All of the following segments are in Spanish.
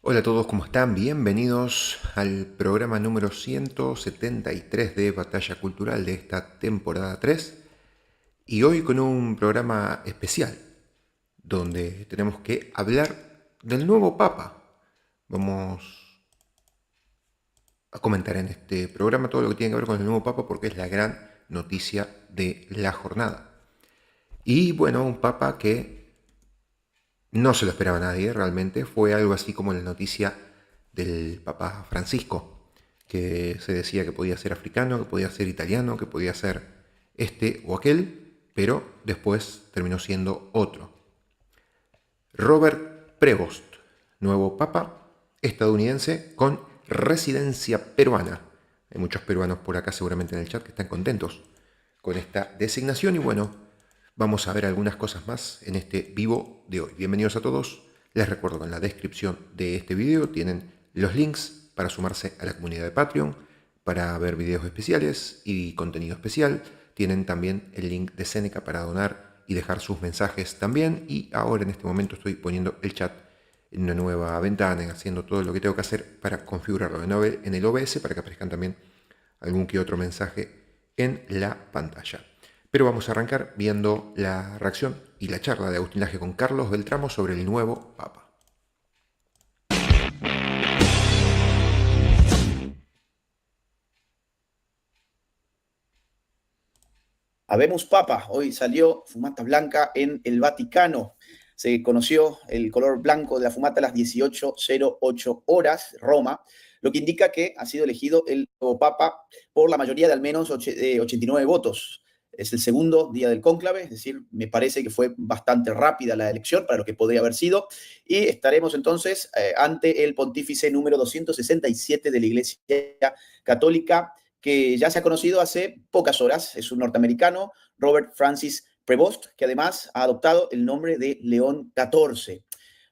Hola a todos, ¿cómo están? Bienvenidos al programa número 173 de Batalla Cultural de esta temporada 3 y hoy con un programa especial donde tenemos que hablar del nuevo Papa. Vamos a comentar en este programa todo lo que tiene que ver con el nuevo Papa porque es la gran noticia de la jornada. Y bueno, un Papa que no se lo esperaba nadie realmente, fue algo así como la noticia del Papa Francisco, que se decía que podía ser africano, que podía ser italiano, que podía ser este o aquel, pero después terminó siendo otro. Robert Prevost, nuevo Papa estadounidense con residencia peruana. Hay muchos peruanos por acá seguramente en el chat que están contentos con esta designación y bueno, vamos a ver algunas cosas más en este vivo de hoy. Bienvenidos a todos. Les recuerdo que en la descripción de este video tienen los links para sumarse a la comunidad de Patreon, para ver videos especiales y contenido especial. Tienen también el link de Seneca para donar y dejar sus mensajes también. Y ahora en este momento estoy poniendo el chat en una nueva ventana, haciendo todo lo que tengo que hacer para configurarlo en el OBS para que aparezcan también algún que otro mensaje en la pantalla. Pero vamos a arrancar viendo la reacción y la charla de Agustín Laje con Carlos Beltramo sobre el nuevo Papa. Habemos Papa, hoy salió fumata blanca en el Vaticano. Se conoció el color blanco de la fumata a las 18:08 horas, Roma, lo que indica que ha sido elegido el nuevo Papa por la mayoría de al menos 89 votos. Es el segundo día del cónclave, es decir, me parece que fue bastante rápida la elección para lo que podría haber sido, y estaremos entonces ante el pontífice número 267 de la Iglesia Católica, que ya se ha conocido hace pocas horas. Es un norteamericano, Robert Francis Prevost, que además ha adoptado el nombre de León XIV.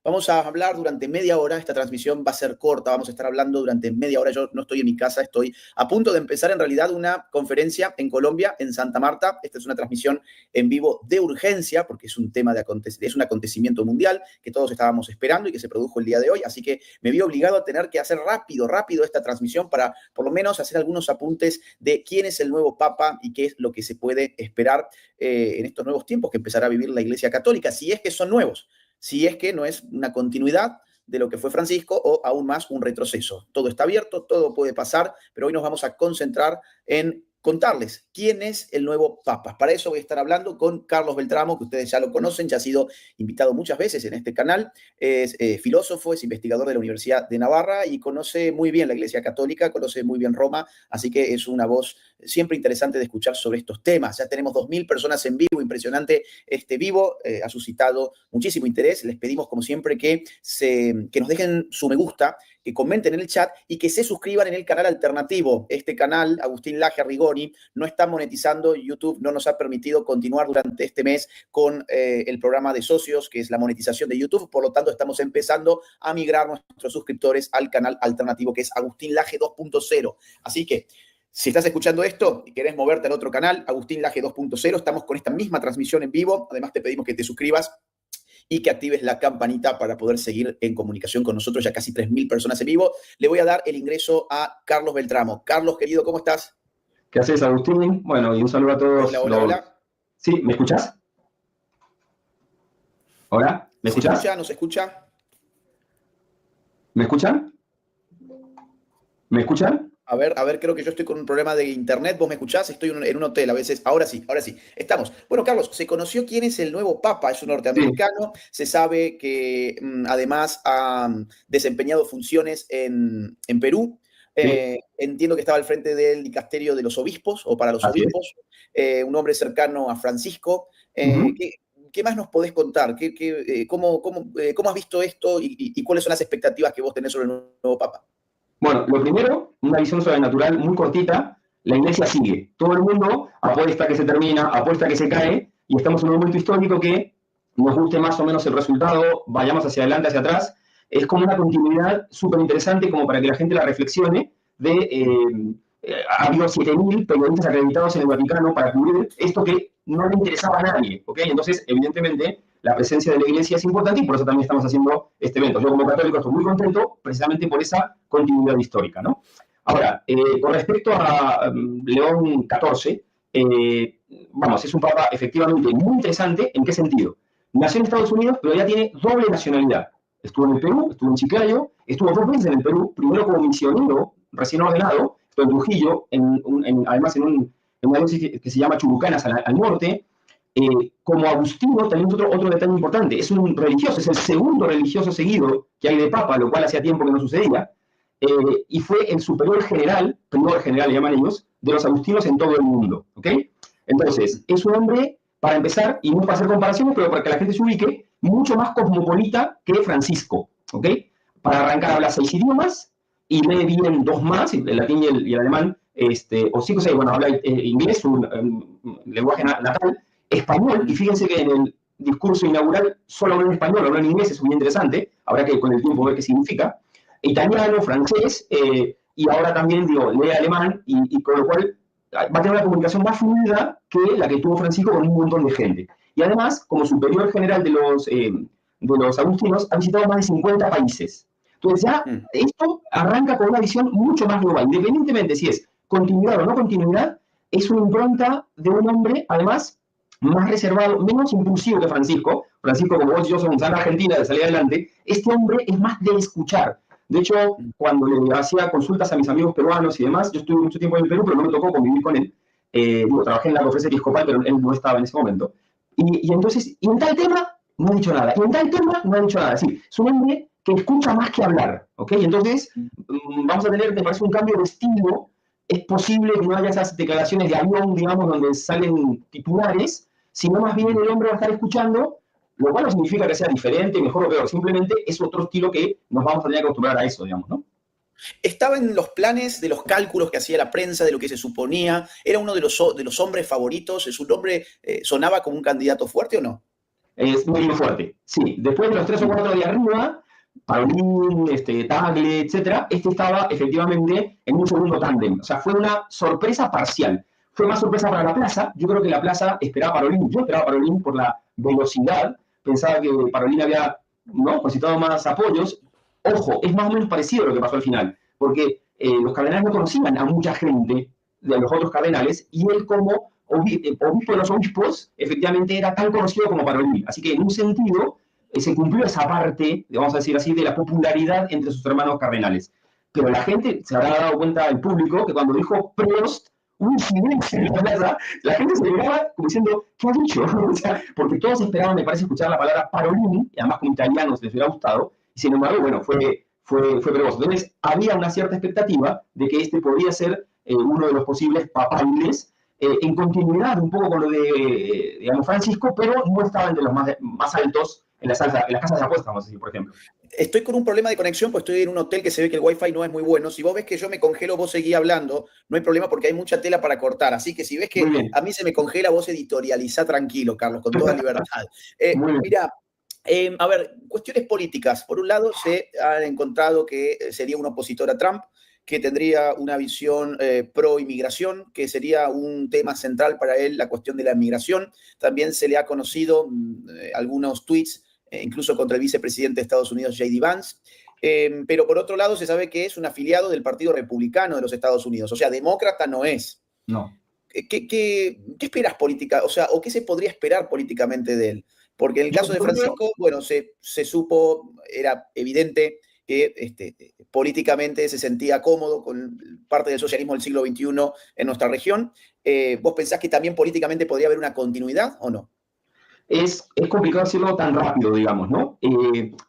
Vamos a hablar durante media hora, esta transmisión va a ser corta, vamos a estar hablando durante media hora, yo no estoy en mi casa, estoy a punto de empezar en realidad una conferencia en Colombia, en Santa Marta. Esta es una transmisión en vivo de urgencia, porque es un tema es un acontecimiento mundial que todos estábamos esperando y que se produjo el día de hoy, así que me vi obligado a tener que hacer rápido esta transmisión para por lo menos hacer algunos apuntes de quién es el nuevo Papa y qué es lo que se puede esperar en estos nuevos tiempos que empezará a vivir la Iglesia Católica, si es que son nuevos, si es que no es una continuidad de lo que fue Francisco o aún más un retroceso. Todo está abierto, todo puede pasar, pero hoy nos vamos a concentrar en contarles quién es el nuevo Papa. Para eso voy a estar hablando con Carlos Beltramo, que ustedes ya lo conocen, ya ha sido invitado muchas veces en este canal. Es filósofo, es investigador de la Universidad de Navarra y conoce muy bien la Iglesia Católica, conoce muy bien Roma, así que es una voz siempre interesante de escuchar sobre estos temas. Ya tenemos 2.000 personas en vivo, impresionante este vivo, ha suscitado muchísimo interés. Les pedimos, como siempre, que nos dejen su me gusta, que comenten en el chat y que se suscriban en el canal alternativo. Este canal, Agustín Laje Arrigoni, no está monetizando. YouTube no nos ha permitido continuar durante este mes con el programa de socios, que es la monetización de YouTube. Por lo tanto, estamos empezando a migrar nuestros suscriptores al canal alternativo, que es Agustín Laje 2.0. Así que, si estás escuchando esto y querés moverte al otro canal, Agustín Laje 2.0, estamos con esta misma transmisión en vivo. Además, te pedimos que te suscribas y que actives la campanita para poder seguir en comunicación con nosotros, ya casi 3.000 personas en vivo. Le voy a dar el ingreso a Carlos Beltramo. Carlos, querido, ¿cómo estás? ¿Qué haces, Agustín? Bueno, y un saludo a Hola, todos hola, los... hola. ¿Sí? ¿Me escuchás? ¿Hola? ¿Me ¿Se escuchás? escucha? ¿No se escucha? ¿Me escuchan? ¿Me escuchan? A ver, creo que yo estoy con un problema de internet. ¿Vos me escuchás? Estoy en un hotel a veces. Ahora sí, ahora sí. Estamos. Bueno, Carlos, se conoció quién es el nuevo Papa. Es un Sí, norteamericano. Se sabe que además ha desempeñado funciones en Perú. sí, Entiendo que estaba al frente del dicasterio de los obispos o para los así es. obispos. Un hombre cercano a Francisco. Ujú. ¿Qué más nos podés contar? ¿Cómo has visto esto y cuáles son las expectativas que vos tenés sobre el nuevo Papa? Bueno, lo primero, una visión sobrenatural muy cortita. La iglesia sigue. Todo el mundo apuesta que se termina, apuesta que se cae, y estamos en un momento histórico que nos guste más o menos el resultado, vayamos hacia adelante, hacia atrás. Es como una continuidad súper interesante como para que la gente la reflexione de... ha habido 7.000 periodistas acreditados en el Vaticano para cubrir esto que no le interesaba a nadie, ¿ok? Entonces, evidentemente, la presencia de la iglesia es importante y por eso también estamos haciendo este evento. Yo como católico estoy muy contento precisamente por esa continuidad histórica, ¿no? Ahora, con respecto a León XIV, vamos, es un papa efectivamente muy interesante. ¿En qué sentido? Nació en Estados Unidos, pero ya tiene doble nacionalidad. Estuvo en el Perú, estuvo en Chiclayo, estuvo 2 meses en el Perú, primero como misionero, recién ordenado, estuvo en Trujillo, además en una diócesis que se llama Churucanas, al norte. Como agustino, también otro detalle importante, es un religioso, es el segundo religioso seguido que hay de papa, lo cual hacía tiempo que no sucedía, y fue el superior general, prior general le llaman ellos, de los agustinos en todo el mundo, ¿ok? Entonces, es un hombre, para empezar, y no para hacer comparaciones, pero para que la gente se ubique, mucho más cosmopolita que Francisco, ¿ok? Para arrancar habla 6 idiomas y lee bien 2 más, el latín y el alemán, o 5 o 6, bueno, habla inglés, su lenguaje natal, español, y fíjense que en el discurso inaugural solo habló en español, habló en inglés, es muy interesante, habrá que con el tiempo ver qué significa, italiano, francés, y ahora también, digo, lee alemán, y con lo cual va a tener una comunicación más fluida que la que tuvo Francisco con un montón de gente. Y además, como superior general de los agustinos, ha visitado más de 50 países. Entonces ya esto arranca con una visión mucho más global, independientemente si es continuidad o no continuidad, es una impronta de un hombre, además, más reservado, menos impulsivo que Francisco. Francisco, como vos y yo somos en Argentina, de salir adelante, este hombre es más de escuchar. De hecho, cuando le hacía consultas a mis amigos peruanos y demás, yo estuve mucho tiempo en el Perú, pero no me tocó convivir con él. Trabajé en la conferencia episcopal, pero él no estaba en ese momento. Y entonces, y en tal tema, no ha dicho nada. Y en tal tema, no ha dicho nada. Sí, es un hombre que escucha más que hablar, ¿ok? Entonces, vamos a tener, me parece, un cambio de estilo. Es posible que no haya esas declaraciones de avión, digamos, donde salen titulares, sino más bien el hombre va a estar escuchando, lo cual no significa que sea diferente, mejor o peor, simplemente es otro estilo que nos vamos a tener que acostumbrar a eso, digamos, ¿no? ¿Estaba en los planes de los cálculos que hacía la prensa, de lo que se suponía? ¿Era uno de los hombres favoritos? ¿Su nombre sonaba como un candidato fuerte o no? Es muy fuerte, sí. Después de los 3 o 4 de arriba, Parolin, Tagle, etcétera, estaba efectivamente en un segundo tándem. O sea, fue una sorpresa parcial. Fue más sorpresa para la plaza. Yo creo que la plaza esperaba a Parolin. Yo esperaba a Parolin por la velocidad. Pensaba que Parolin había, ¿no?, concitado más apoyos. Ojo, es más o menos parecido a lo que pasó al final, porque los cardenales no conocían a mucha gente de los otros cardenales, y él como obispo de los obispos, efectivamente era tan conocido como Parolin. Así que en un sentido se cumplió esa parte, vamos a decir así, de la popularidad entre sus hermanos cardenales. Pero la gente, se habrá dado cuenta, el público, que cuando dijo Prost, un silencio en la plaza, la gente se miraba como diciendo, ¿qué ha dicho? O sea, porque todos esperaban, me parece, escuchar la palabra Parolin, y además como italianos les hubiera gustado, y sin embargo, bueno, fue Prevost. Entonces, había una cierta expectativa de que este podría ser uno de los posibles papales, en continuidad un poco con lo de, digamos, Francisco, pero no estaba entre los más altos en las casas de apuestas, vamos a decir, por ejemplo. Estoy con un problema de conexión, pues estoy en un hotel que se ve que el wifi no es muy bueno. Si vos ves que yo me congelo, vos seguís hablando, no hay problema porque hay mucha tela para cortar. Así que si ves que a mí se me congela, vos editorializá tranquilo, Carlos, con toda libertad. Mirá, a ver, cuestiones políticas. Por un lado, se ha encontrado que sería un opositor a Trump, que tendría una visión pro-inmigración, que sería un tema central para él, la cuestión de la inmigración. También se le ha conocido algunos tweets, incluso contra el vicepresidente de Estados Unidos, J.D. Vance. Pero por otro lado, se sabe que es un afiliado del Partido Republicano de los Estados Unidos. O sea, demócrata no es. No. ¿Qué esperas política? O sea, ¿o qué se podría esperar políticamente de él? Porque en el caso de Francisco, bueno, se supo, era evidente que políticamente se sentía cómodo con parte del socialismo del siglo XXI en nuestra región. ¿Vos pensás que también políticamente podría haber una continuidad o no? Es complicado decirlo tan rápido, digamos, ¿no?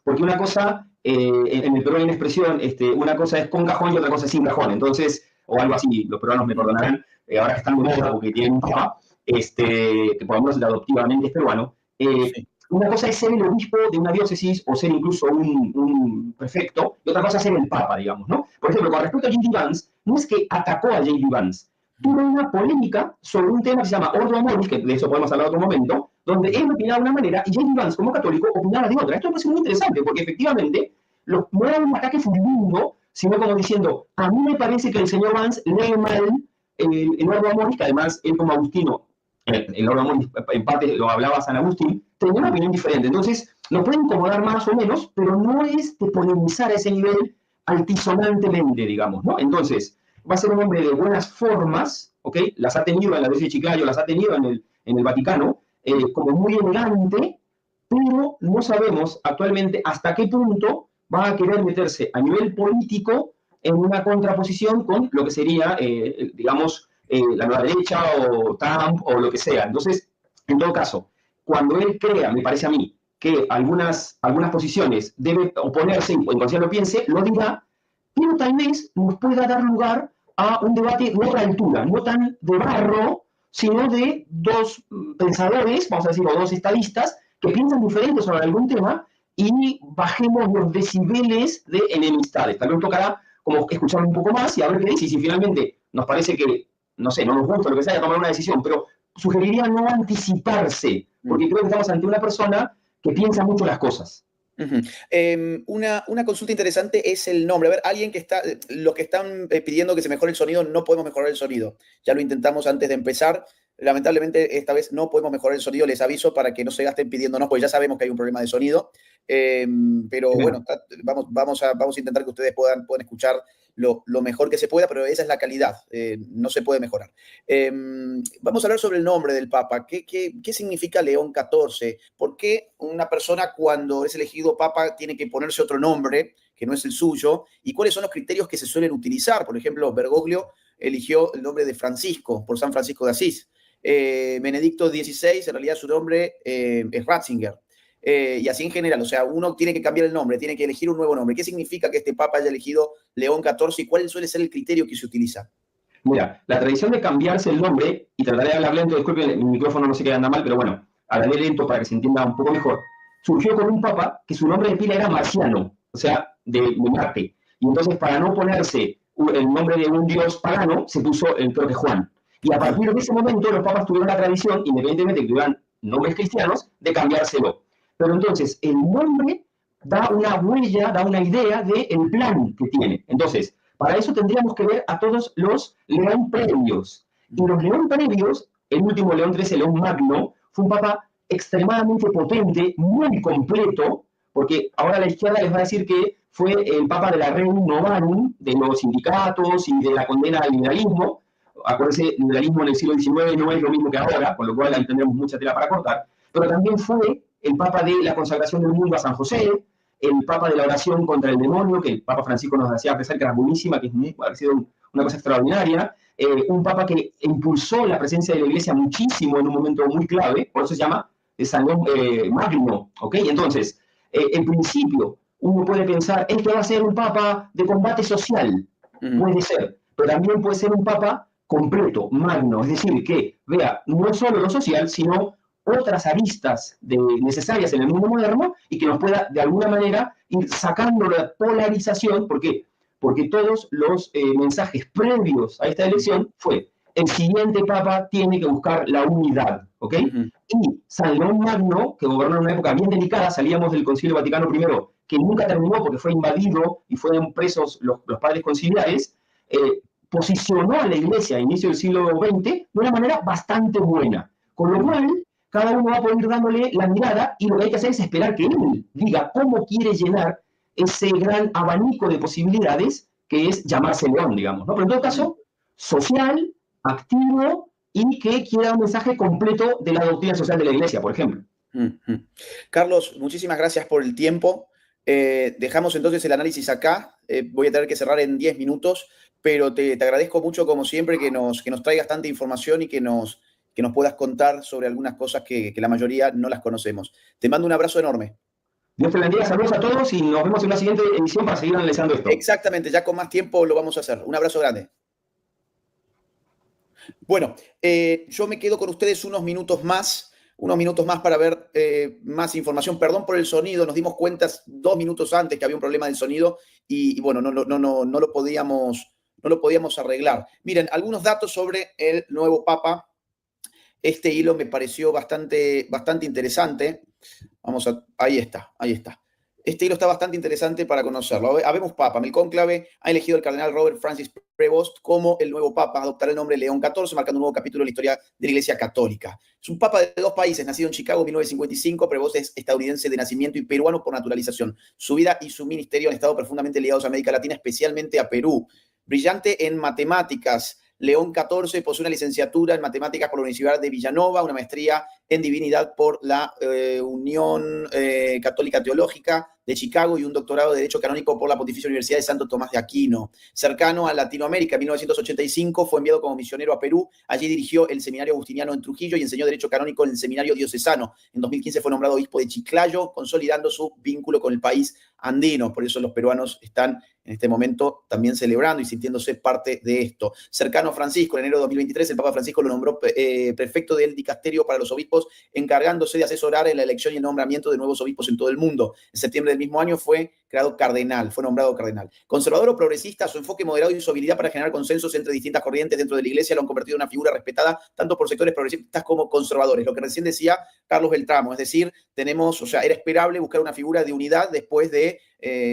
Porque una cosa, en el Perú hay una expresión, una cosa es con cajón y otra cosa es sin cajón. Entonces, o algo así, los peruanos me perdonarán, ahora que están de moda porque tienen un papá, que por lo menos adoptivamente es peruano. Sí. Una cosa es ser el obispo de una diócesis o ser incluso un prefecto, y otra cosa es ser el papa, digamos, ¿no? Por ejemplo, con respecto a J.D. Vance, no es que atacó a J.D. Vance, tuvo una polémica sobre un tema que se llama Ordo Amoris, que de eso podemos hablar en otro momento, donde él opinaba de una manera y J.D. Vance, como católico, opinaba de otra. Esto me parece muy interesante, porque efectivamente no era un ataque furibundo, sino como diciendo, a mí me parece que el señor Vance lee mal el Ordo Amoris, que además él como agustino el orden en parte lo hablaba San Agustín, tenía una opinión diferente. Entonces, nos puede incomodar más o menos, pero no es de polemizar a ese nivel altisonantemente, digamos, ¿no? Entonces, va a ser un hombre de buenas formas, ¿ok? Las ha tenido en la diócesis de Chiclayo, las ha tenido en el Vaticano, como muy elegante, pero no sabemos actualmente hasta qué punto va a querer meterse a nivel político en una contraposición con lo que sería, digamos, la nueva derecha o Trump o lo que sea. Entonces, en todo caso, cuando él crea, me parece a mí, que algunas posiciones debe oponerse, en cuanto lo piense, lo dirá, pero tal vez nos pueda dar lugar a un debate de otra altura, no tan de barro, sino de dos pensadores, vamos a decir, o dos estadistas, que piensan diferente sobre algún tema y bajemos los decibeles de enemistades. Tal vez tocará como escuchar un poco más y a ver qué dice, y si finalmente nos parece que, no sé, no nos gusta lo que sea, tomar una decisión, pero sugeriría no anticiparse, porque creo que estamos ante una persona que piensa mucho las cosas. Una consulta interesante es el nombre. A ver, alguien que está, los que están pidiendo que se mejore el sonido, no podemos mejorar el sonido. Ya lo intentamos antes de empezar. Lamentablemente, esta vez no podemos mejorar el sonido. Les aviso para que no se gasten pidiéndonos, porque ya sabemos que hay un problema de sonido. Pero bueno, vamos a intentar que ustedes puedan escuchar lo mejor que se pueda, pero esa es la calidad. No se puede mejorar. Vamos a hablar sobre el nombre del Papa. ¿Qué significa León XIV? ¿Por qué una persona cuando es elegido Papa tiene que ponerse otro nombre que no es el suyo? ¿Y cuáles son los criterios que se suelen utilizar? Por ejemplo, Bergoglio eligió el nombre de Francisco por San Francisco de Asís. Benedicto XVI, en realidad su nombre es Ratzinger. Y así en general, o sea, uno tiene que cambiar el nombre, tiene que elegir un nuevo nombre. ¿Qué significa que este Papa haya elegido León XIV y cuál suele ser el criterio que se utiliza? Mira, la tradición de cambiarse el nombre, y trataré de hablar lento, disculpen, el micrófono no sé qué anda mal, pero bueno, hablaré lento para que se entienda un poco mejor. Surgió con un papa que su nombre de pila era Marciano, o sea, de Marte. Y entonces, para no ponerse el nombre de un dios pagano, se puso, creo que Juan. Y a partir de ese momento, los papas tuvieron la tradición, independientemente de que tuvieran nombres cristianos, de cambiárselo. Pero entonces, el nombre da una huella, da una idea del plan que tiene. Entonces, para eso tendríamos que ver a todos los León previos. Y los León previos, el último León XIII, León Magno, fue un papa extremadamente potente, muy completo, porque ahora la izquierda les va a decir que fue el papa de la Rerum Novarum, de los sindicatos y de la condena al liberalismo. Acuérdense, el liberalismo en el siglo XIX no es lo mismo que ahora, con lo cual ahí tendremos mucha tela para cortar, pero también fue el papa de la consagración del mundo a San José, el papa de la oración contra el demonio, que el Papa Francisco nos hacía pensar que era buenísima, que ha sido una cosa extraordinaria, un papa que impulsó la presencia de la iglesia muchísimo en un momento muy clave, por eso se llama San León Magno, ¿ok? Entonces, en principio, uno puede pensar, este va a ser un papa de combate social, puede ser, pero también puede ser un papa completo, magno, es decir, que vea no solo lo social, sino otras aristas necesarias en el mundo moderno y que nos pueda de alguna manera ir sacando la polarización. ¿Por qué? Porque todos los mensajes previos a esta elección fue el siguiente papa tiene que buscar la unidad, ¿ok? Y San León Magno, que gobernó en una época bien delicada, salíamos del Concilio Vaticano I, que nunca terminó porque fue invadido y fueron presos los padres conciliares, posicionó a la iglesia a inicio del siglo XX de una manera bastante buena. Con lo cual, cada uno va a poder ir dándole la mirada y lo que hay que hacer es esperar que él diga cómo quiere llenar ese gran abanico de posibilidades que es llamarse León, digamos, ¿no? Pero en todo caso, social, activo y que quiera dar un mensaje completo de la doctrina social de la Iglesia, por ejemplo. Carlos, muchísimas gracias por el tiempo. Dejamos entonces el análisis acá. Voy a tener que cerrar en 10 minutos, pero te agradezco mucho, como siempre, que nos traigas tanta información y que nos puedas contar sobre algunas cosas que la mayoría no las conocemos. Te mando un abrazo enorme. Dios te bendiga, saludos a todos y nos vemos en una siguiente emisión para seguir analizando esto. Exactamente, ya con más tiempo lo vamos a hacer. Un abrazo grande. Bueno, yo me quedo con ustedes unos minutos más para ver más información. Perdón por el sonido, nos dimos cuenta 2 minutos antes que había un problema del sonido y bueno, no lo podíamos arreglar. Miren, algunos datos sobre el nuevo Papa. Este hilo me pareció bastante interesante. Ahí está. Este hilo está bastante interesante para conocerlo. Habemos Papa. El cónclave ha elegido al cardenal Robert Francis Prevost como el nuevo Papa. Adoptará el nombre de León XIV, marcando un nuevo capítulo en la historia de la Iglesia Católica. Es un Papa de 2 países, nacido en Chicago en 1955. Prevost es estadounidense de nacimiento y peruano por naturalización. Su vida y su ministerio han estado profundamente ligados a América Latina, especialmente a Perú. Brillante en matemáticas, León XIV posee una licenciatura en matemáticas por la Universidad de Villanova, una maestría en divinidad por la Unión Católica Teológica de Chicago y un doctorado de Derecho Canónico por la Pontificia Universidad de Santo Tomás de Aquino. Cercano a Latinoamérica, en 1985 fue enviado como misionero a Perú. Allí dirigió el Seminario Agustiniano en Trujillo y enseñó Derecho Canónico en el Seminario Diocesano. En 2015 fue nombrado obispo de Chiclayo, consolidando su vínculo con el país andino. Por eso los peruanos están en este momento también celebrando y sintiéndose parte de esto. Cercano a Francisco, en enero de 2023, el Papa Francisco lo nombró prefecto del dicasterio para los obispos, encargándose de asesorar en la elección y el nombramiento de nuevos obispos en todo el mundo. En septiembre del mismo año fue creado cardenal, fue nombrado cardenal. Conservador o progresista, su enfoque moderado y su habilidad para generar consensos entre distintas corrientes dentro de la Iglesia lo han convertido en una figura respetada tanto por sectores progresistas como conservadores. Lo que recién decía Carlos Beltramo, es decir, tenemos, o sea, era esperable buscar una figura de unidad después de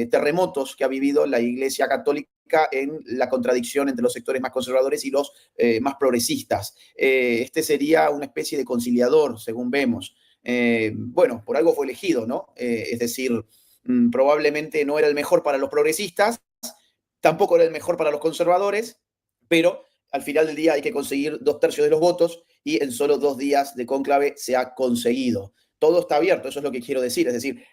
terremotos que ha vivido la Iglesia Católica en la contradicción entre los sectores más conservadores y los más progresistas. Este sería una especie de conciliador, según vemos. Bueno, por algo fue elegido, ¿no? Es decir, probablemente no era el mejor para los progresistas, tampoco era el mejor para los conservadores, pero al final del día hay que conseguir 2/3 de los votos y en solo 2 días de cónclave se ha conseguido. Todo está abierto, eso es lo que quiero decir. Es decir,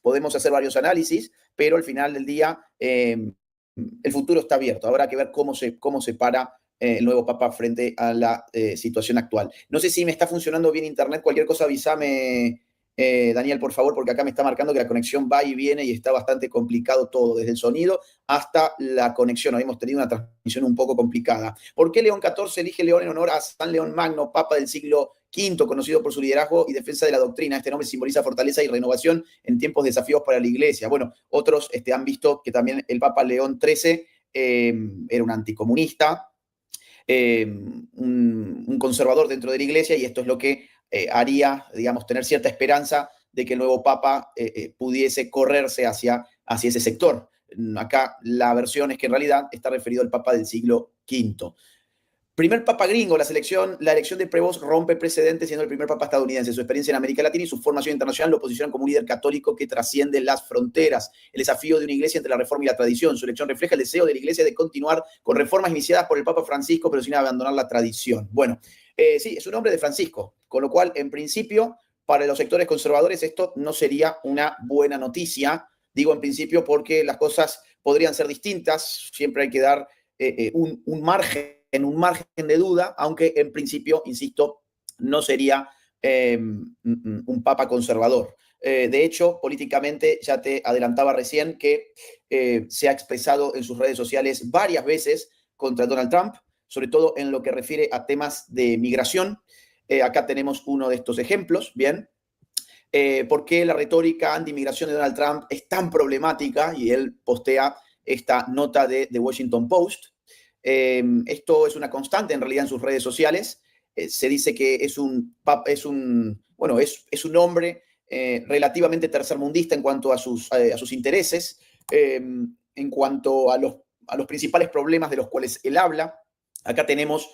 podemos hacer varios análisis, pero al final del día el futuro está abierto. Habrá que ver cómo se para el nuevo Papa frente a la situación actual. No sé si me está funcionando bien internet. Cualquier cosa avísame, Daniel, por favor, porque acá me está marcando que la conexión va y viene y está bastante complicado todo, desde el sonido hasta la conexión. Hemos tenido una transmisión un poco complicada. ¿Por qué León XIV elige León en honor a San León Magno, Papa del siglo V, conocido por su liderazgo y defensa de la doctrina? Este nombre simboliza fortaleza y renovación en tiempos de desafíos para la Iglesia. Bueno, otros han visto que también el Papa León XIII era un anticomunista, un conservador dentro de la Iglesia, y esto es lo que haría, digamos, tener cierta esperanza de que el nuevo Papa pudiese correrse hacia ese sector. Acá la versión es que en realidad está referido al Papa del siglo V. Primer Papa gringo, la elección de Prevost rompe precedentes siendo el primer Papa estadounidense. Su experiencia en América Latina y su formación internacional lo posicionan como un líder católico que trasciende las fronteras. El desafío de una iglesia entre la reforma y la tradición. Su elección refleja el deseo de la iglesia de continuar con reformas iniciadas por el Papa Francisco, pero sin abandonar la tradición. Bueno, sí, es un nombre de Francisco, con lo cual, en principio, para los sectores conservadores esto no sería una buena noticia. Digo en principio porque las cosas podrían ser distintas. Siempre hay que dar un margen de duda, aunque en principio, insisto, no sería un papa conservador. De hecho, políticamente, ya te adelantaba recién que se ha expresado en sus redes sociales varias veces contra Donald Trump, sobre todo en lo que refiere a temas de migración. Acá tenemos uno de estos ejemplos, ¿bien? ¿Por qué la retórica anti-inmigración de Donald Trump es tan problemática? Y él postea esta nota de The Washington Post. Esto es una constante en realidad en sus redes sociales. Se dice que es un hombre relativamente tercermundista en cuanto a sus intereses, en cuanto a los principales problemas de los cuales él habla. Acá tenemos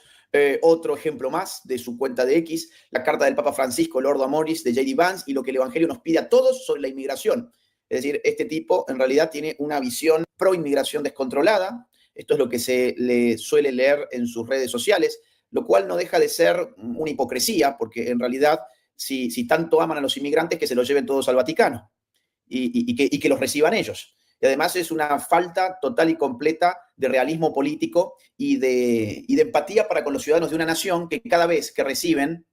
otro ejemplo más de su cuenta de X, la carta del Papa Francisco, Lordo Amoris, de J.D. Vance, y lo que el Evangelio nos pide a todos sobre la inmigración. Es decir, este tipo en realidad tiene una visión pro-inmigración descontrolada. Esto es lo que se le suele leer en sus redes sociales, lo cual no deja de ser una hipocresía, porque en realidad, si tanto aman a los inmigrantes, que se los lleven todos al Vaticano y que los reciban ellos. Y además es una falta total y completa de realismo político y de empatía para con los ciudadanos de una nación que cada vez que reciben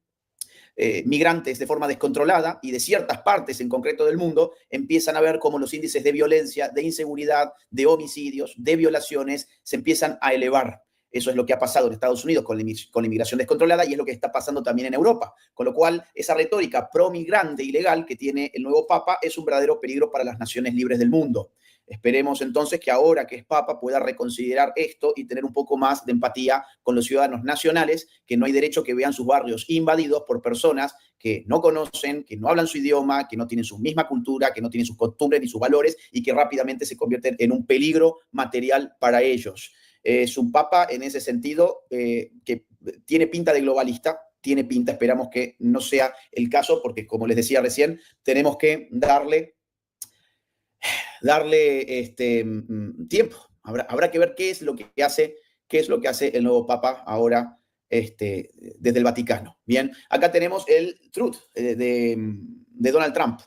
migrantes de forma descontrolada y de ciertas partes en concreto del mundo, empiezan a ver cómo los índices de violencia, de inseguridad, de homicidios, de violaciones se empiezan a elevar. Eso es lo que ha pasado en Estados Unidos con la inmigración descontrolada y es lo que está pasando también en Europa. Con lo cual, esa retórica pro-migrante ilegal que tiene el nuevo Papa es un verdadero peligro para las naciones libres del mundo. Esperemos entonces que ahora que es Papa pueda reconsiderar esto y tener un poco más de empatía con los ciudadanos nacionales, que no hay derecho que vean sus barrios invadidos por personas que no conocen, que no hablan su idioma, que no tienen su misma cultura, que no tienen sus costumbres ni sus valores y que rápidamente se convierten en un peligro material para ellos. Es un Papa en ese sentido que tiene pinta de globalista, tiene pinta, esperamos que no sea el caso, porque como les decía recién, tenemos que darle tiempo. Habrá que ver qué es lo que hace el nuevo Papa ahora desde el Vaticano. Bien, acá tenemos el Truth de Donald Trump.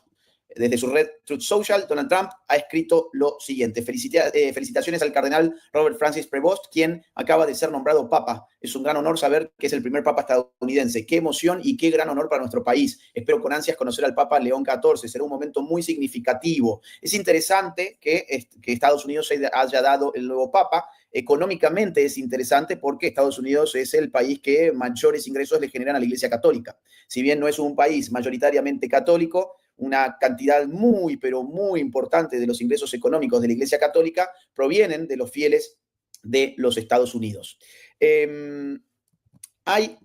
Desde su red Truth Social, Donald Trump ha escrito lo siguiente. Felicitaciones al cardenal Robert Francis Prevost, quien acaba de ser nombrado Papa. Es un gran honor saber que es el primer Papa estadounidense. Qué emoción y qué gran honor para nuestro país. Espero con ansias conocer al Papa León XIV. Será un momento muy significativo. Es interesante que Estados Unidos haya dado el nuevo Papa. Económicamente es interesante porque Estados Unidos es el país que mayores ingresos le generan a la Iglesia Católica. Si bien no es un país mayoritariamente católico, una cantidad muy, pero muy importante de los ingresos económicos de la Iglesia Católica provienen de los fieles de los Estados Unidos. Hay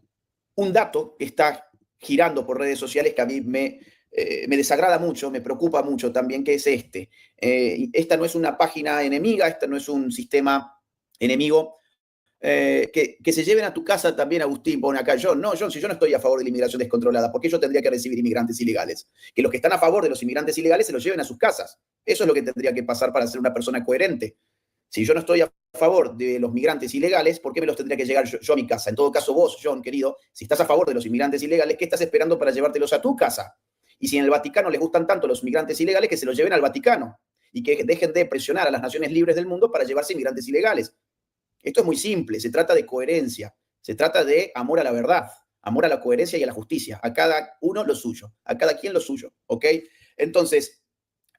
un dato que está girando por redes sociales que a mí me desagrada mucho, me preocupa mucho también, que es este. Esta no es una página enemiga, esta no es un sistema enemigo. Que se lleven a tu casa también, Agustín, pone acá. John, si yo no estoy a favor de la inmigración descontrolada, ¿por qué yo tendría que recibir inmigrantes ilegales? Que los que están a favor de los inmigrantes ilegales se los lleven a sus casas. Eso es lo que tendría que pasar para ser una persona coherente. Si yo no estoy a favor de los migrantes ilegales, ¿por qué me los tendría que llegar yo a mi casa? En todo caso, vos, John, querido, si estás a favor de los inmigrantes ilegales, ¿qué estás esperando para llevártelos a tu casa? Y si en el Vaticano les gustan tanto los migrantes ilegales, que se los lleven al Vaticano y que dejen de presionar a las naciones libres del mundo para llevarse inmigrantes ilegales. Esto es muy simple, se trata de coherencia, se trata de amor a la verdad, amor a la coherencia y a la justicia, a cada uno lo suyo, a cada quien lo suyo, ¿ok? Entonces,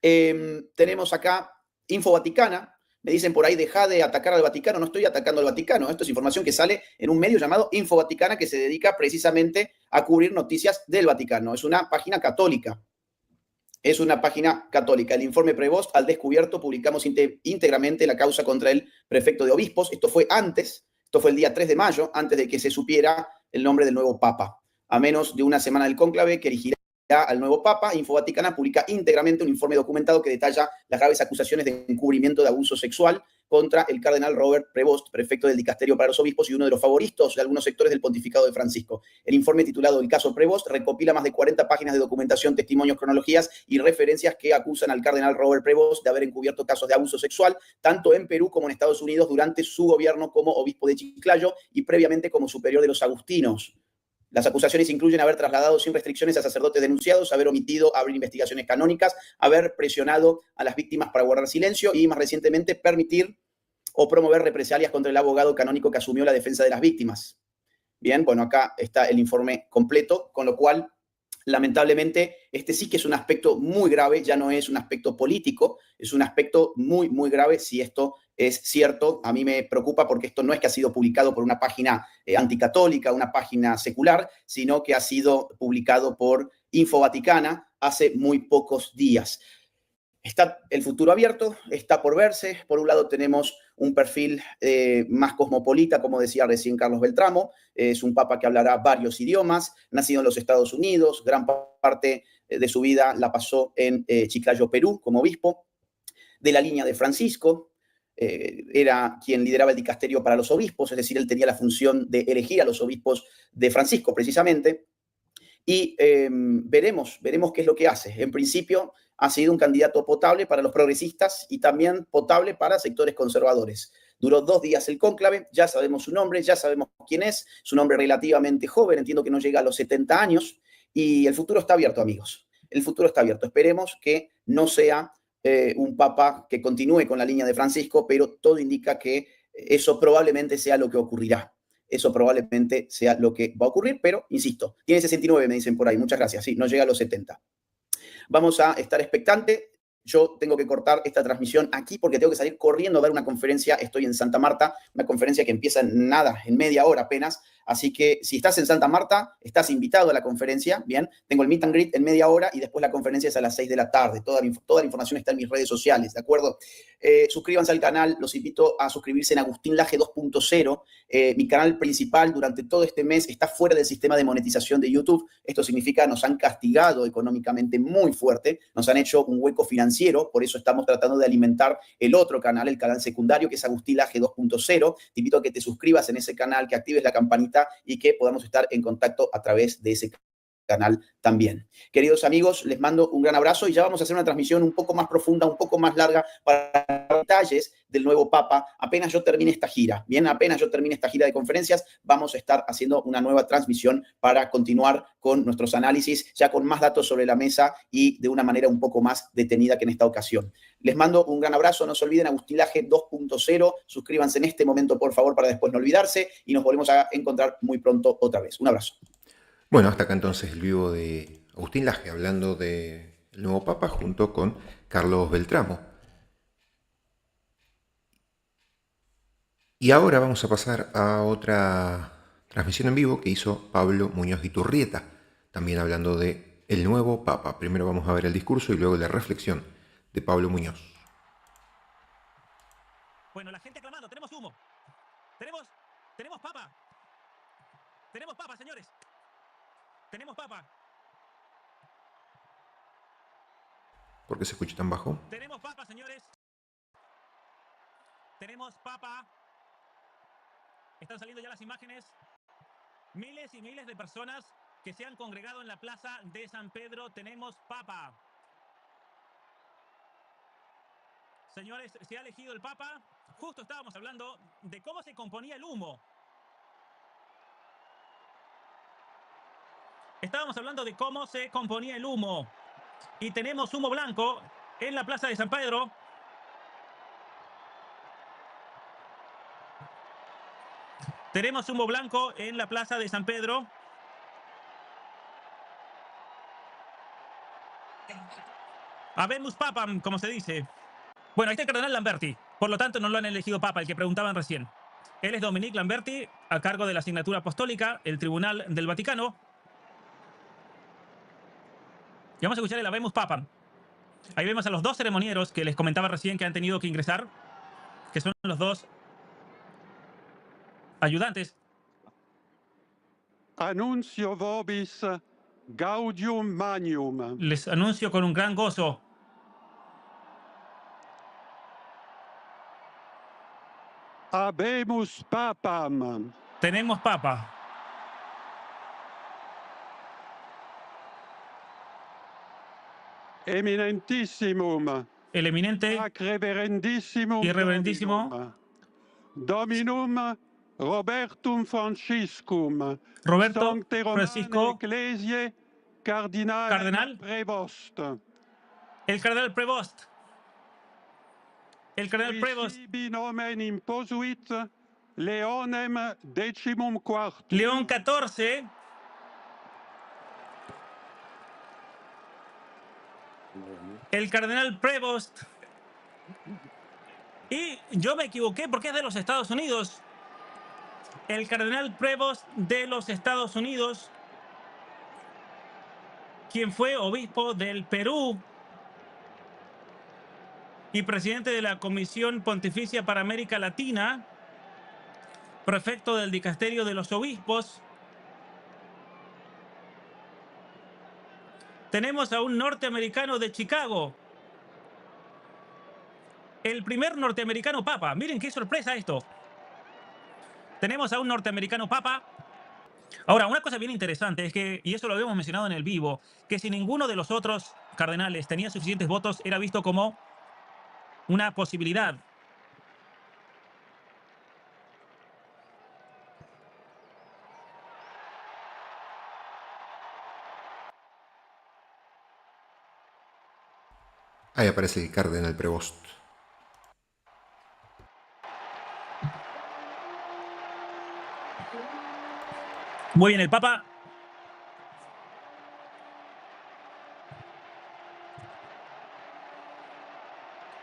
tenemos acá Info Vaticana, me dicen por ahí, deja de atacar al Vaticano. No estoy atacando al Vaticano, esto es información que sale en un medio llamado Info Vaticana, que se dedica precisamente a cubrir noticias del Vaticano. Es una página católica. Es una página católica. El informe Prevost al descubierto, publicamos íntegramente la causa contra el prefecto de obispos. Esto fue el día 3 de mayo, antes de que se supiera el nombre del nuevo Papa. A menos de una semana del cónclave que elegirá al nuevo Papa, Info Vaticana publica íntegramente un informe documentado que detalla las graves acusaciones de encubrimiento de abuso sexual contra el cardenal Robert Prevost, prefecto del dicasterio para los obispos y uno de los favoritos de algunos sectores del pontificado de Francisco. El informe titulado El caso Prevost recopila más de 40 páginas de documentación, testimonios, cronologías y referencias que acusan al cardenal Robert Prevost de haber encubierto casos de abuso sexual, tanto en Perú como en Estados Unidos durante su gobierno como obispo de Chiclayo y previamente como superior de los agustinos. Las acusaciones incluyen haber trasladado sin restricciones a sacerdotes denunciados, haber omitido abrir investigaciones canónicas, haber presionado a las víctimas para guardar silencio y, más recientemente, permitir o promover represalias contra el abogado canónico que asumió la defensa de las víctimas. Bien, bueno, acá está el informe completo, con lo cual, lamentablemente, este sí que es un aspecto muy grave, ya no es un aspecto político, es un aspecto muy, muy grave si esto es cierto. A mí me preocupa porque esto no es que ha sido publicado por una página anticatólica, una página secular, sino que ha sido publicado por Info Vaticana hace muy pocos días. Está el futuro abierto, está por verse. Por un lado tenemos un perfil más cosmopolita, como decía recién Carlos Beltramo. Es un papa que hablará varios idiomas, nacido en los Estados Unidos, gran parte de su vida la pasó en Chiclayo, Perú, como obispo, de la línea de Francisco. Era quien lideraba el dicasterio para los obispos, es decir, él tenía la función de elegir a los obispos de Francisco, precisamente. Y veremos qué es lo que hace. En principio, ha sido un candidato potable para los progresistas y también potable para sectores conservadores. Duró 2 días el cónclave, ya sabemos su nombre, ya sabemos quién es, su nombre relativamente joven, entiendo que no llega a los 70 años, y el futuro está abierto, amigos. El futuro está abierto. Esperemos que no sea un papa que continúe con la línea de Francisco, pero todo indica que eso probablemente sea lo que ocurrirá. Eso probablemente sea lo que va a ocurrir, pero, insisto, tiene 69, me dicen por ahí. Muchas gracias. Sí, no llega a los 70. Vamos a estar expectantes. Yo tengo que cortar esta transmisión aquí porque tengo que salir corriendo a dar una conferencia. Estoy en Santa Marta, una conferencia que empieza en media hora apenas. Así que si estás en Santa Marta, estás invitado a la conferencia, bien, tengo el meet and greet en media hora y después la conferencia es a las 6 de la tarde. Toda la información está en mis redes sociales, ¿de acuerdo? Suscríbanse al canal, los invito a suscribirse en Agustín Laje 2.0. Mi canal principal durante todo este mes está fuera del sistema de monetización de YouTube. Esto significa nos han castigado económicamente muy fuerte, nos han hecho un hueco financiero, por eso estamos tratando de alimentar el otro canal, el canal secundario, que es Agustín Laje 2.0. Te invito a que te suscribas en ese canal, que actives la campanita y que podamos estar en contacto a través de ese canal también. Queridos amigos, les mando un gran abrazo y ya vamos a hacer una transmisión un poco más profunda, un poco más larga para detalles del nuevo Papa. Apenas yo termine esta gira, bien, apenas yo termine esta gira de conferencias, vamos a estar haciendo una nueva transmisión para continuar con nuestros análisis, ya con más datos sobre la mesa y de una manera un poco más detenida que en esta ocasión. Les mando un gran abrazo, no se olviden, Agustín Laje 2.0, suscríbanse en este momento, por favor, para después no olvidarse y nos volvemos a encontrar muy pronto otra vez. Un abrazo. Bueno, hasta acá entonces el vivo de Agustín Laje hablando del nuevo Papa junto con Carlos Beltramo. Y ahora vamos a pasar a otra transmisión en vivo que hizo Pablo Muñoz de Iturrieta, también hablando de el nuevo Papa. Primero vamos a ver el discurso y luego la reflexión de Pablo Muñoz. Bueno, la gente aclamando, tenemos humo. Tenemos Papa. Tenemos Papa, señores. Tenemos Papa. ¿Por qué se escucha tan bajo? Tenemos Papa, señores. Tenemos Papa. Están saliendo ya las imágenes. Miles y miles de personas que se han congregado en la plaza de San Pedro. Tenemos Papa. Señores, se ha elegido el Papa. Justo estábamos hablando de cómo se componía el humo. Estábamos hablando de cómo se componía el humo. Y tenemos humo blanco en la plaza de San Pedro. Tenemos humo blanco en la plaza de San Pedro. Habemus Papam, como se dice. Bueno, ahí está el cardenal Lamberti. Por lo tanto, no lo han elegido Papa, el que preguntaban recién. Él es Dominique Lamberti, a cargo de la asignatura apostólica, el Tribunal del Vaticano. Y vamos a escuchar el Habemus Papam. Ahí vemos a los dos ceremonieros que les comentaba recién que han tenido que ingresar, que son los dos ayudantes. Annuncio vobis gaudium magnum. Les anuncio con un gran gozo. Habemus papam. Tenemos Papa. Eminentissimum. El eminente Ac reverendissimum. y reverendísimo Dominum Robertum Franciscum. Roberto Sancte Romane Francisco Ecclesiae Cardinal Cardenal. Prevost. El cardenal Prevost. El cardenal Qui Prevost. sibi nomen imposuit Leonem decimum quartum. León XIV. El cardenal Prevost. Y yo me equivoqué porque es de los Estados Unidos. El cardenal Prevost de los Estados Unidos, quien fue obispo del Perú y presidente de la Comisión Pontificia para América Latina, prefecto del Dicasterio de los Obispos. Tenemos a un norteamericano de Chicago, el primer norteamericano papa. Miren qué sorpresa esto. Tenemos a un norteamericano papa. Ahora, una cosa bien interesante es que, y eso lo habíamos mencionado en el vivo, que si ninguno de los otros cardenales tenía suficientes votos, era visto como una posibilidad. Ahí aparece el cardenal Prevost. Muy bien, el Papa.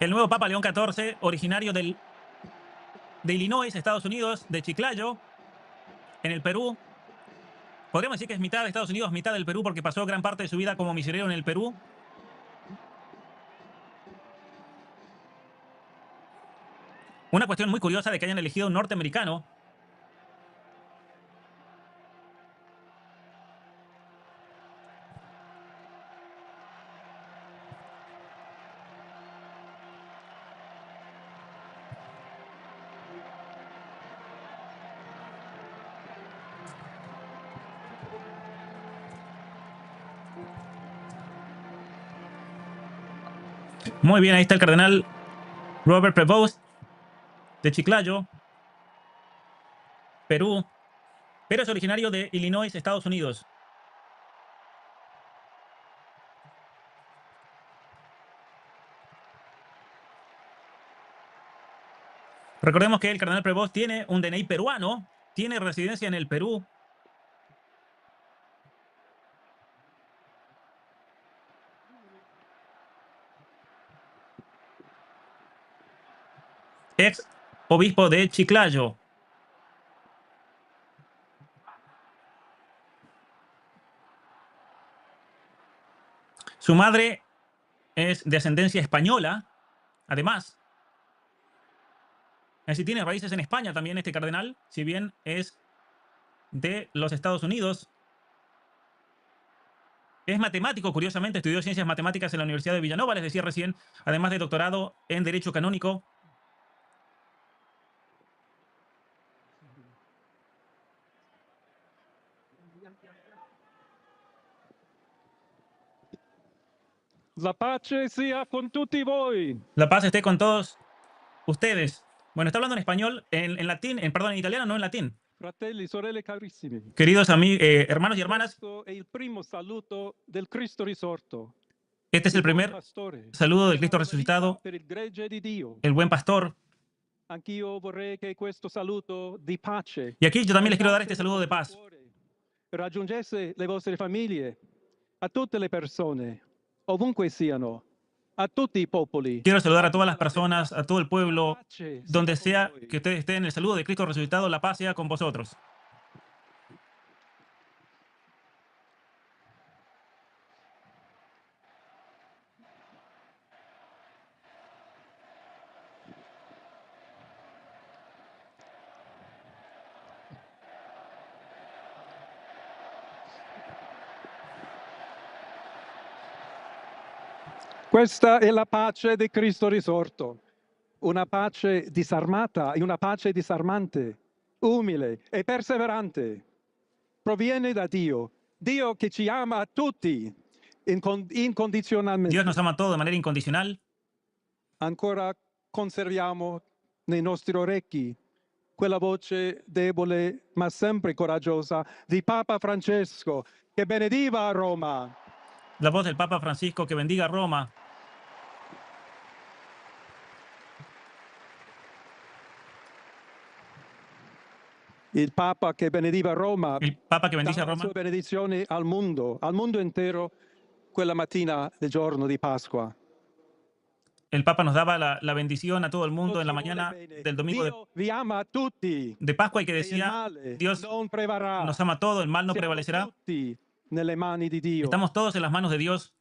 El nuevo Papa León XIV, originario de Illinois, Estados Unidos, de Chiclayo. en el Perú. Podríamos decir que es mitad de Estados Unidos, mitad del Perú, porque pasó gran parte de su vida como misionero en el Perú. Una cuestión muy curiosa de que hayan elegido un norteamericano. Muy bien, ahí está el cardenal Robert Prevost de Chiclayo, Perú, pero es originario de Illinois, Estados Unidos. Recordemos que el cardenal Prevost tiene un DNI peruano, tiene residencia en el Perú. Ex obispo de Chiclayo. Su madre es de ascendencia española, además. Es decir, tiene raíces en España también este cardenal, si bien es de los Estados Unidos. Es matemático, curiosamente, estudió ciencias matemáticas en la Universidad de Villanova, les decía recién, además de doctorado en Derecho Canónico. La pace sia con tutti voi. La paz esté con todos ustedes. Bueno, está hablando en español, en latín, perdón, en italiano, no en latín. Fratelli, sorelle carissimi. Queridos hermanos y hermanas, Questo è il primo saluto del Cristo risorto. este es el primer pastore. saludo del Cristo resucitado, Per il gregge di Dio. el buen pastor. Anch'io vorrei che questo saluto di pace Y aquí yo también les quiero dar este saludo de paz. raggiungesse le vostre famiglie, a tutte le persone, ovunque siano, a tutti i popoli. Quiero saludar a todas las personas, a todo el pueblo, donde sea que ustedes estén. El saludo de Cristo resucitado, la paz sea con vosotros. Questa è la pace di Cristo risorto, una pace disarmata e una pace disarmante, umile e perseverante. Proviene da Dio, Dio che ci ama a tutti incondizionalmente. Dios nos ama a todos de manera incondicional. Ancora conserviamo nei nostri orecchi quella voce debole ma sempre coraggiosa di Papa Francesco che benediva a Roma. La voz del Papa Francisco que bendiga Roma. Il Papa che benediva Roma, El Papa que bendice a dava la Roma. sua benedizione al mondo intero, quella mattina del giorno di Pasqua. El Papa nos daba la bendición a todo el mundo en la Dio ci mañana vuole bene. del domingo Dio vi ama a tutti. de Pascua y que E il decía, male Dios non prevarrà. nos ama a todos, el mal no Siamo prevalecerá. tutti nelle mani di Dio. Estamos todos en las manos de Dios.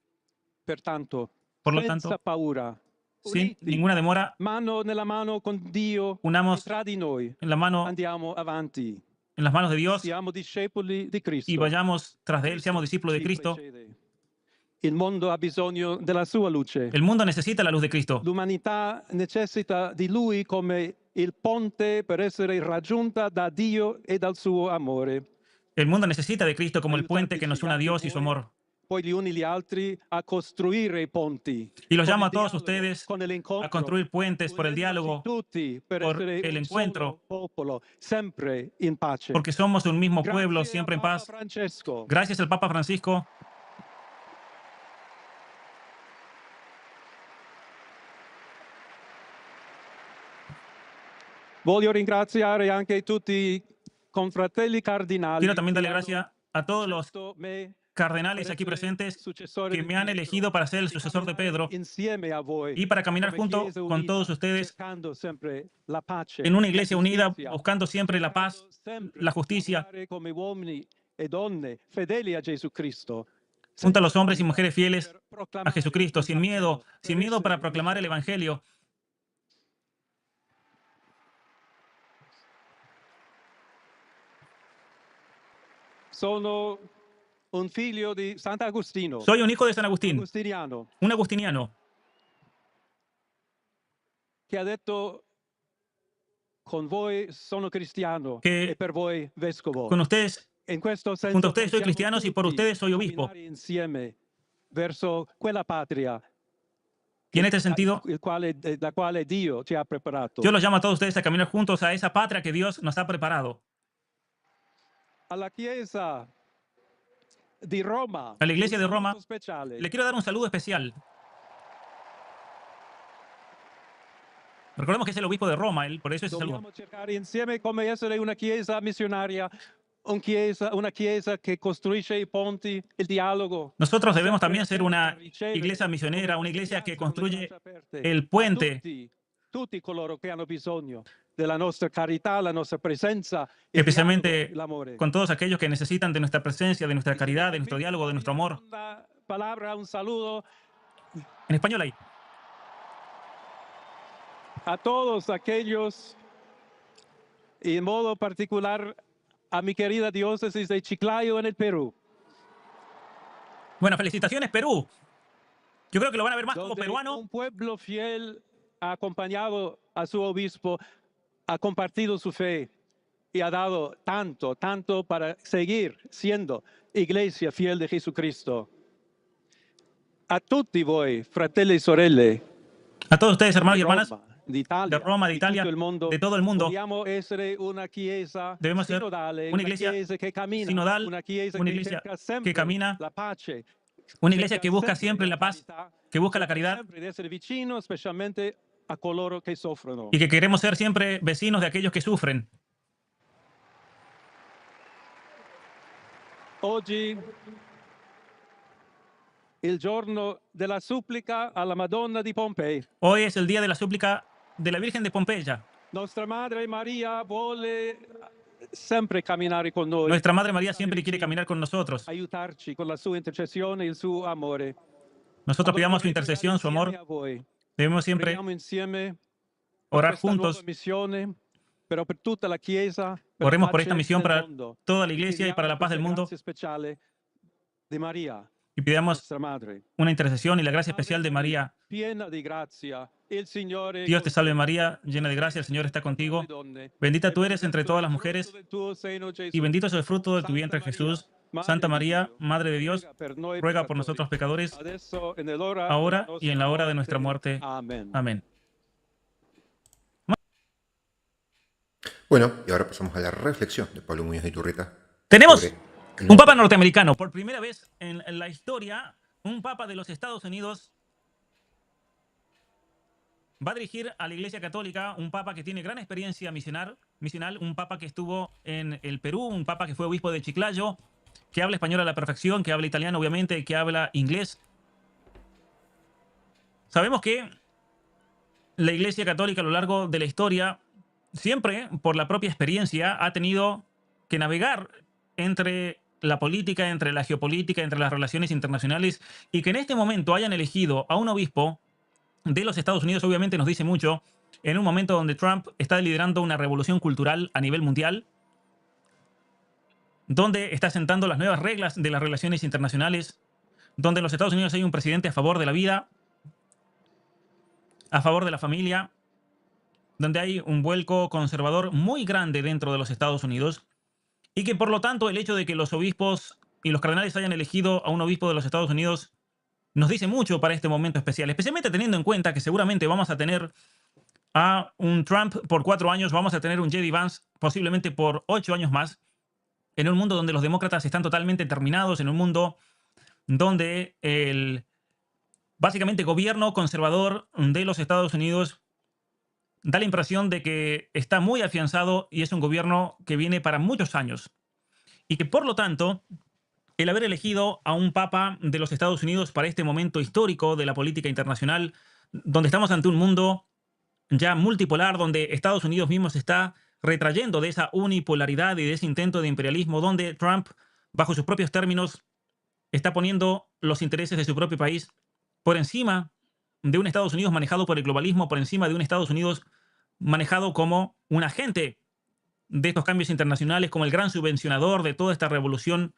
Pertanto, Por lo senza tanto, paura, sin uniti, ninguna demora, mano nella mano con Dio, unamos e tra di noi en la mano, andiamo avanti. en las manos de Dios Siamo discepoli di Cristo. y vayamos tras de Él, Cristo seamos discípulos de ci Cristo. precede. Il mondo ha bisogno della sua luce. El mundo necesita la luz de Cristo. L'umanità necessita di Lui come il ponte per essere raggiunta da Dio e dal suo amore. El mundo necesita de Cristo como el puente que nos une a Dios y su amor. Poi gli uni gli altri a costruire i ponti. Y los con llamo il a todos dialogo, ustedes con el incontro, a construir puentes por el uniéndoci diálogo, tutti per por essere el un encuentro, solo popolo, sempre in pace. porque somos un mismo pueblo, Grazie siempre a en Papa paz. Francesco. Gracias al Papa Francisco. Voglio ringraziare anche tutti i confratelli cardinali Quiero también che darle hanno gracias a todos los scelto me cardenales aquí presentes que me han elegido para ser el sucesor de Pedro y para caminar junto con todos ustedes en una iglesia unida, buscando siempre la paz, la justicia, junto a los hombres y mujeres fieles a Jesucristo, sin miedo para proclamar el Evangelio. Sono un figlio di Sant'Agostino, Soy un hijo de San Agustín, agustiniano, un agustiniano, che ha detto: con voi sono cristiano Que e per voi vescovo. con ustedes, In questo senso junto a ustedes soy possiamo cristiano y por tutti ustedes soy obispo. camminare insieme verso quella patria Y en este sentido, la quale Dio ci ha preparato. yo los llamo a todos ustedes a caminar juntos a esa patria que Dios nos ha preparado. Alla Chiesa di Roma, A la Iglesia de un Roma, saluto speciale. le quiero dar un saludo especial. Recordemos que es el obispo de Roma, él, por eso ese saludo. Dobbiamo cercare insieme come essere una Chiesa missionaria, una Chiesa che costruisce i ponti, il dialogo. Nosotros debemos también ser Sempre una aperta a ricevere iglesia misionera, una con iglesia que con le construye braccia aperte el a puente, tutti coloro che hanno bisogno della nostra carità, la nostra presenza, il especialmente dialogo, l'amore. con todos aquellos que necesitan de nuestra presencia, de nuestra caridad, de nuestro diálogo, de nuestro amor. Una palabra, un saludo En español ahí. a todos aquellos, y en modo particular a mi querida diócesis de Chiclayo en el Perú, Bueno, felicitaciones, Perú. Yo creo que lo van a ver más como donde peruano. un pueblo fiel ha acompañado a su obispo, ha compartido su fe y ha dado tanto para seguir siendo iglesia fiel de Jesucristo. A tutti voi, fratelli e sorelle, A todos ustedes, hermanos y di hermanas, Roma, de Italia, de Roma, de Italia, de todo el mundo, dobbiamo essere una chiesa debemos ser sinodale, una iglesia chiesa che cammina, sinodal, una chiesa una che iglesia cerca sempre que camina, la pace, una iglesia cerca que busca siempre la paz, carità, que busca la cerca caridad sempre di essere vicino, specialmente a coloro che soffrono. y que queremos ser siempre vecinos de aquellos que sufren. Oggi il giorno della supplica alla Madonna di Pompei. Hoy es el día de la súplica de la Virgen de Pompeya. Nostra Madre Maria vuole sempre camminare con noi, Nuestra Madre María siempre quiere caminar con nosotros. aiutarci con la sua intercessione e il suo amore. Nosotros Allora pidamos su vorrei intercesión, su pregare amor. insieme a voi. Debemos siempre Preghiamo insieme per orar questa nuova juntos. missione, però per tutta la Chiesa, per Oremos la por pace esta misión nel para mondo. toda la iglesia y para la paz del Chiediamo mundo. questa grazia speciale di Maria, Y pidamos nostra madre. una intercesión y la gracia especial de María. Piena di grazia, il Signore è Dios te con salve te. María, llena de gracia, el Señor está contigo. Le donne, Bendita e tú eres entre benedetto todas il las frutto mujeres del tuo seno, Gesù. y bendito es el fruto de tu Santa vientre, Maria, Jesús. Madre Santa di María, Dio, Madre de Dios, ruega per noi ruega por peccatori, nosotros pecadores, adesso e nell'ora ahora della y en la hora de nuestra nostra muerte. Amén. Amén. Bueno, y ahora pasamos a la reflexión de Pablo Muñoz de Iturreta. Tenemos sobre el un nuevo papa norteamericano. Por primera vez en la historia, un papa de los Estados Unidos va a dirigir a la Iglesia Católica, un papa que tiene gran experiencia misional, un papa que estuvo en el Perú, un papa que fue obispo de Chiclayo, que habla español a la perfección, que habla italiano obviamente, y que habla inglés. Sabemos que la Iglesia Católica a lo largo de la historia, siempre por la propia experiencia, ha tenido que navegar entre la política, entre la geopolítica, entre las relaciones internacionales, y que en este momento hayan elegido a un obispo de los Estados Unidos obviamente nos dice mucho en un momento donde Trump está liderando una revolución cultural a nivel mundial, donde está sentando las nuevas reglas de las relaciones internacionales, donde en los Estados Unidos hay un presidente a favor de la vida, a favor de la familia, donde hay un vuelco conservador muy grande dentro de los Estados Unidos, y que por lo tanto el hecho de que los obispos y los cardenales hayan elegido a un obispo de los Estados Unidos nos dice mucho para este momento especial, especialmente teniendo en cuenta que seguramente vamos a tener a un Trump por 4 años, vamos a tener un J.D. Vance posiblemente por 8 años más, en un mundo donde los demócratas están totalmente terminados, en un mundo donde el básicamente gobierno conservador de los Estados Unidos da la impresión de que está muy afianzado y es un gobierno que viene para muchos años. Y que por lo tanto el haber elegido a un papa de los Estados Unidos para este momento histórico de la política internacional, donde estamos ante un mundo ya multipolar, donde Estados Unidos mismo se está retrayendo de esa unipolaridad y de ese intento de imperialismo, donde Trump, bajo sus propios términos, está poniendo los intereses de su propio país por encima de un Estados Unidos manejado por el globalismo, por encima de un Estados Unidos manejado como un agente de estos cambios internacionales, como el gran subvencionador de toda esta revolución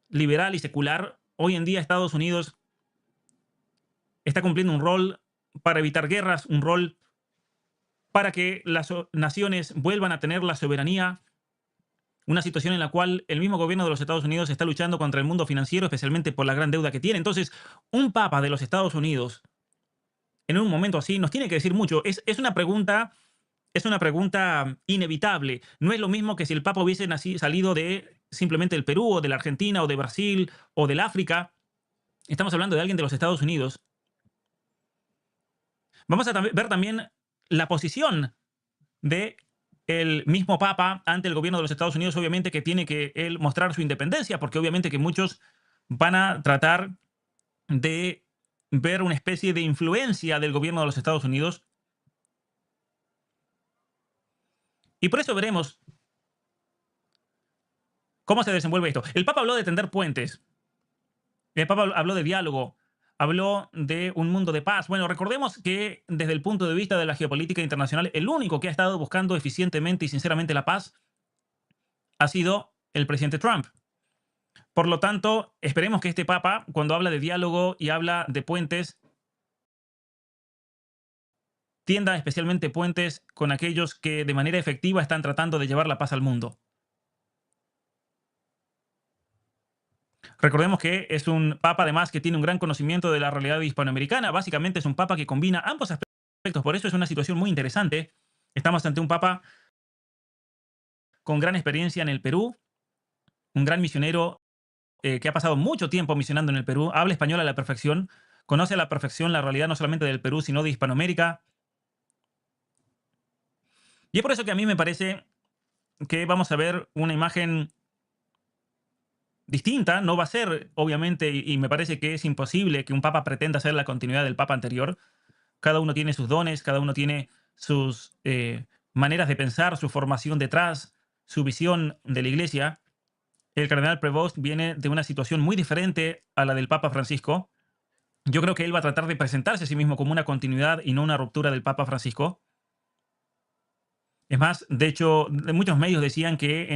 liberal y secular. Hoy en día Estados Unidos está cumpliendo un rol para evitar guerras, un rol para que las naciones vuelvan a tener la soberanía, una situación en la cual el mismo gobierno de los Estados Unidos está luchando contra el mundo financiero, especialmente por la gran deuda que tiene. Entonces, un papa de los Estados Unidos, en un momento así, nos tiene que decir mucho. Es una pregunta inevitable. No es lo mismo que si el papa hubiese salido de simplemente del Perú, o de la Argentina, o de Brasil, o del África. Estamos hablando de alguien de los Estados Unidos. Vamos a ver también la posición de el mismo Papa ante el gobierno de los Estados Unidos, obviamente que tiene que él mostrar su independencia, porque obviamente que muchos van a tratar de ver una especie de influencia del gobierno de los Estados Unidos. Y por eso veremos cómo se desenvuelve esto. El Papa habló de tender puentes. El Papa habló de diálogo. Habló de un mundo de paz. Bueno, recordemos que desde el punto de vista de la geopolítica internacional, el único que ha estado buscando eficientemente y sinceramente la paz ha sido el presidente Trump. Por lo tanto, esperemos que este Papa, cuando habla de diálogo y habla de puentes, tienda especialmente puentes con aquellos que de manera efectiva están tratando de llevar la paz al mundo. Recordemos que es un papa además que tiene un gran conocimiento de la realidad hispanoamericana. Básicamente es un papa que combina ambos aspectos. Por eso es una situación muy interesante. Estamos ante un papa con gran experiencia en el Perú, un gran misionero que ha pasado mucho tiempo misionando en el Perú, habla español a la perfección, conoce a la perfección la realidad no solamente del Perú, sino de Hispanoamérica. Y es por eso que a mí me parece que vamos a ver una imagen distinta. No va a ser, obviamente, y me parece que es imposible que un papa pretenda ser la continuidad del papa anterior. Cada uno tiene sus dones, cada uno tiene sus maneras de pensar, su formación detrás, su visión de la iglesia. El cardenal Prevost viene de una situación muy diferente a la del Papa Francisco. Yo creo que él va a tratar de presentarse a sí mismo como una continuidad y no una ruptura del Papa Francisco. Es más, de hecho, muchos medios decían que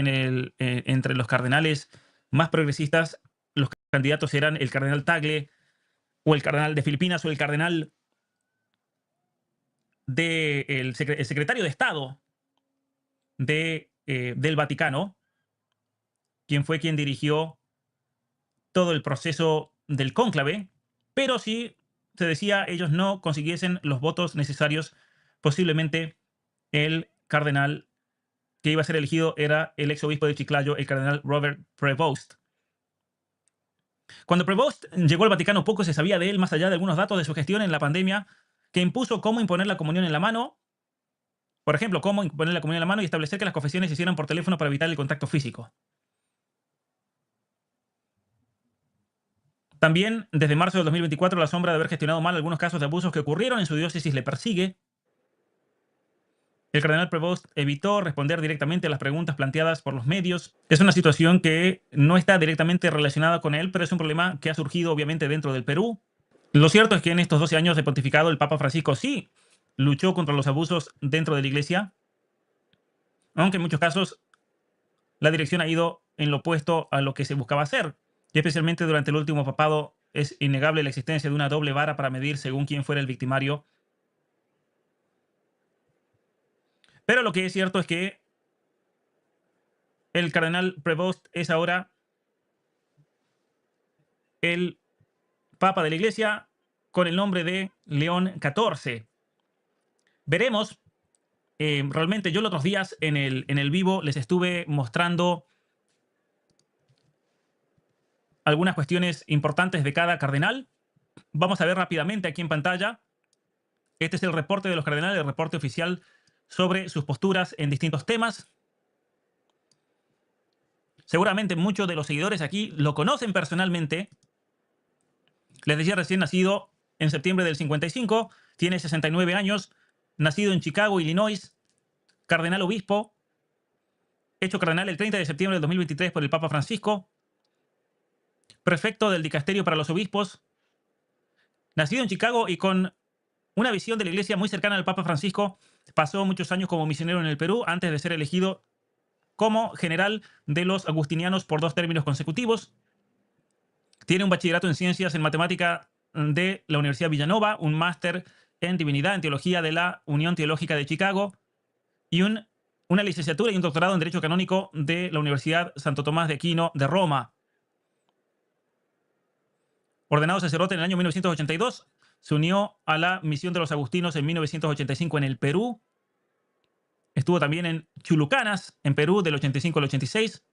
entre los cardenales más progresistas, los candidatos eran el cardenal Tagle, o el cardenal de Filipinas, o el cardenal el secretario de Estado del Vaticano, quien fue quien dirigió todo el proceso del cónclave, pero si se decía ellos no consiguiesen los votos necesarios, posiblemente el cardenal que iba a ser elegido era el ex obispo de Chiclayo, el cardenal Robert Prevost. Cuando Prevost llegó al Vaticano, poco se sabía de él, más allá de algunos datos de su gestión en la pandemia, que impuso cómo imponer la comunión en la mano. Por ejemplo, cómo imponer la comunión en la mano y establecer que las confesiones se hicieran por teléfono para evitar el contacto físico. También, desde marzo del 2024, la sombra de haber gestionado mal algunos casos de abusos que ocurrieron en su diócesis le persigue. El cardenal Prevost evitó responder directamente a las preguntas planteadas por los medios. Es una situación que no está directamente relacionada con él, pero es un problema que ha surgido obviamente dentro del Perú. Lo cierto es que en estos 12 años de pontificado, el Papa Francisco sí luchó contra los abusos dentro de la Iglesia, aunque en muchos casos la dirección ha ido en lo opuesto a lo que se buscaba hacer. Y especialmente durante el último papado es innegable la existencia de una doble vara para medir según quién fuera el victimario. Pero lo que es cierto es que el cardenal Prevost es ahora el Papa de la Iglesia con el nombre de León XIV. Veremos. Realmente yo los otros días en el vivo les estuve mostrando algunas cuestiones importantes de cada cardenal. Vamos a ver rápidamente aquí en pantalla. Este es el reporte de los cardenales, el reporte oficial sobre sus posturas en distintos temas. Seguramente muchos de los seguidores aquí lo conocen personalmente. Les decía, recién nacido en septiembre del 55, tiene 69 años, nacido en Chicago, Illinois, cardenal obispo, hecho cardenal el 30 de septiembre del 2023 por el Papa Francisco, prefecto del dicasterio para los obispos, nacido en Chicago y con una visión de la iglesia muy cercana al Papa Francisco. Pasó muchos años como misionero en el Perú antes de ser elegido como general de los agustinianos por 2 términos consecutivos. Tiene un bachillerato en ciencias en matemática de la Universidad Villanova, un máster en divinidad, en teología de la Unión Teológica de Chicago y una licenciatura y un doctorado en Derecho Canónico de la Universidad Santo Tomás de Aquino de Roma. Ordenado sacerdote en el año 1982, se unió a la misión de los agustinos en 1985 en el Perú. Estuvo también en Chulucanas, en Perú, del 85 al 86.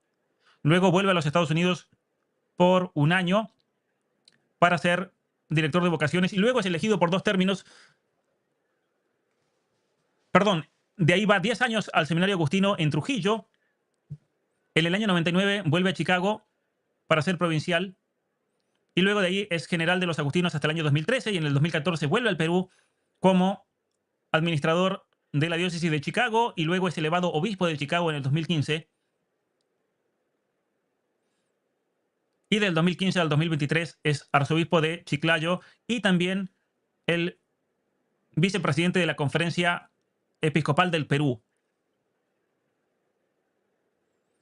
Luego vuelve a los Estados Unidos por un año para ser director de vocaciones y luego es elegido por 2 términos. Perdón, de ahí va 10 años al seminario agustino en Trujillo. En el año 99 vuelve a Chicago para ser provincial y luego de ahí es general de los agustinos hasta el año 2013 y en el 2014 vuelve al Perú como administrador de la diócesis de Chicago y luego es elevado obispo de Chicago en el 2015. Y del 2015 al 2023 es arzobispo de Chiclayo y también el vicepresidente de la Conferencia Episcopal del Perú.